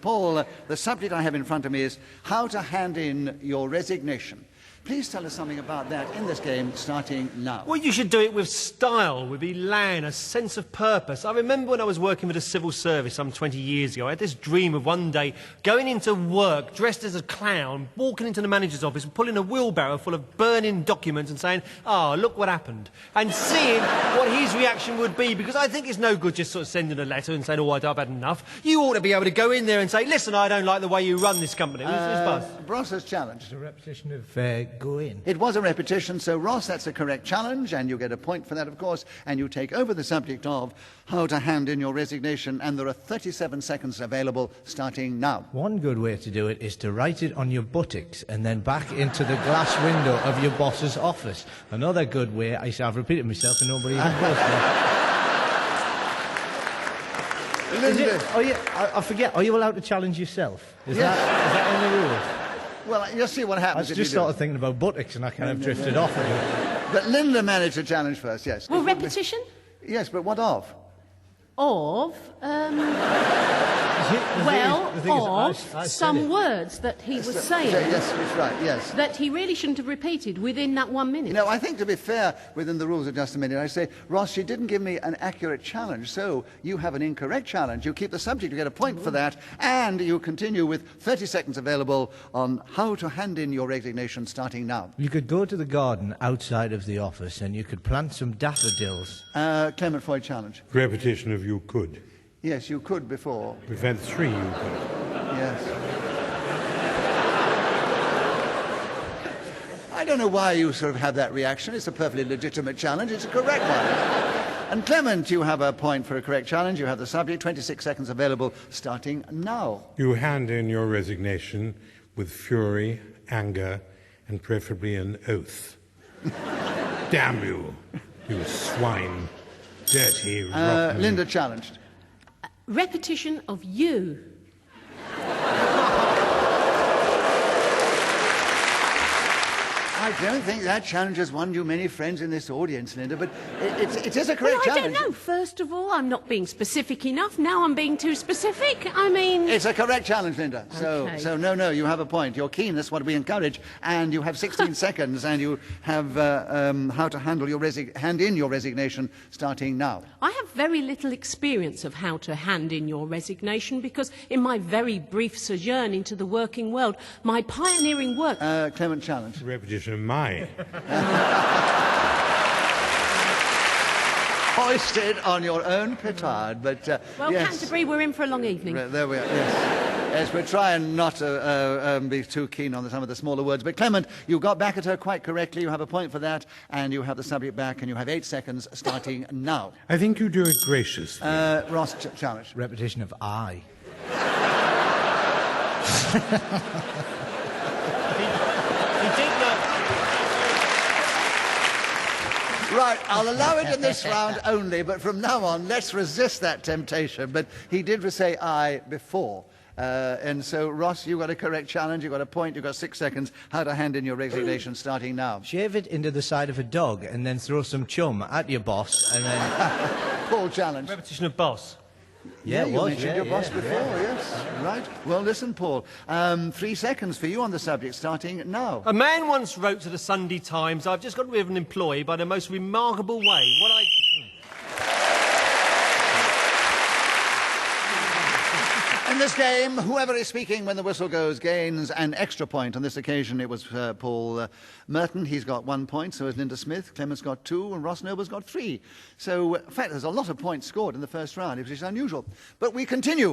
Paul, the subject I have in front of me is how to hand in your resignation. Please tell us something about that in this game, starting now. Well, you should do it with style, with elan, a sense of purpose. I remember when I was working with the civil service some 20 years ago, I had this dream of one day going into work dressed as a clown, walking into the manager's office and pulling a wheelbarrow full of burning documents and saying, "Oh, look what happened," and seeing what his reaction would be, because I think it's no good just sort of sending a letter and saying, "Oh, I've had enough." You ought to be able to go in there and say, "Listen, I don't like the way you run this company." Ross's challenge. It's a repetition of go in. It was a repetition, so Ross, that's a correct challenge, and you get a point for that, of course, and you take over the subject of how to hand in your resignation, and there are 37 seconds available, starting now. One good way to do it is to write it on your buttocks and then back into the glass window of your boss's office. Another good way, I've repeated myself and nobody even knows. I forget, are you allowed to challenge yourself? Is that in the rules? Well, you'll see what happens. I was just started thinking about buttocks and I kind of drifted off a bit. But Linda managed to challenge first, yes. Well, repetition? Yes, but what of? Of, some words that he was saying. Yes, that's right, yes. That he really shouldn't have repeated within that 1 minute. You know, I think to be fair, within the rules of just a minute, I say, Ross, she didn't give me an accurate challenge, so you have an incorrect challenge. You keep the subject, you get a point for that, and you continue with 30 seconds available on how to hand in your resignation, starting now. You could go to the garden outside of the office and you could plant some daffodils. Clement, Freud challenge. Repetition of you could. Yes, you could before. We've had 3 you could. Yes. I don't know why you sort of have that reaction. It's a perfectly legitimate challenge. It's a correct one. And Clement, you have a point for a correct challenge. You have the subject. 26 seconds available, starting now. You hand in your resignation with fury, anger, and preferably an oath. Damn you, you swine. Dirty, rotten. Linda challenged. Repetition of you. I don't think that challenge has won you many friends in this audience, Linda, but it is a correct challenge. I don't know. First of all, I'm not being specific enough. Now I'm being too specific. I mean... It's a correct challenge, Linda. Okay. So no, you have a point. You're keen, that's what we encourage. And you have 16 seconds, and you have how to hand in your resignation, starting now. I have very little experience of how to hand in your resignation because in my very brief sojourn into the working world, my pioneering work... Clement challenge. Repetition of mine. Hoisted on your own petard, but well, yes. Canterbury, we're in for a long evening. There we are, yes. Yes, we're trying not to be too keen on some of the smaller words. But Clement, you got back at her quite correctly. You have a point for that, and you have the subject back, and you have 8 seconds, starting now. I think you do it graciously. Ross challenge. Repetition of I. He did know. Right, I'll allow it in this round only, but from now on, let's resist that temptation. But he did say I before. And so, Ross, you got a correct challenge, you got a point, you got 6 seconds. How to hand in your resignation, starting now. Shave it into the side of a dog and then throw some chum at your boss and then... Paul challenge. Repetition of boss. Yeah, you mentioned your boss before, yes. Right. Well, listen, Paul. 3 seconds for you on the subject, starting now. A man once wrote to the Sunday Times, "I've just got rid of an employee by the most remarkable way. In this game, whoever is speaking when the whistle goes gains an extra point. On this occasion, it was Paul Merton. He's got 1 point, so has Linda Smith. Clement's got 2, and Ross Noble's got 3. So, in fact, there's a lot of points scored in the first round, which is unusual. But we continue.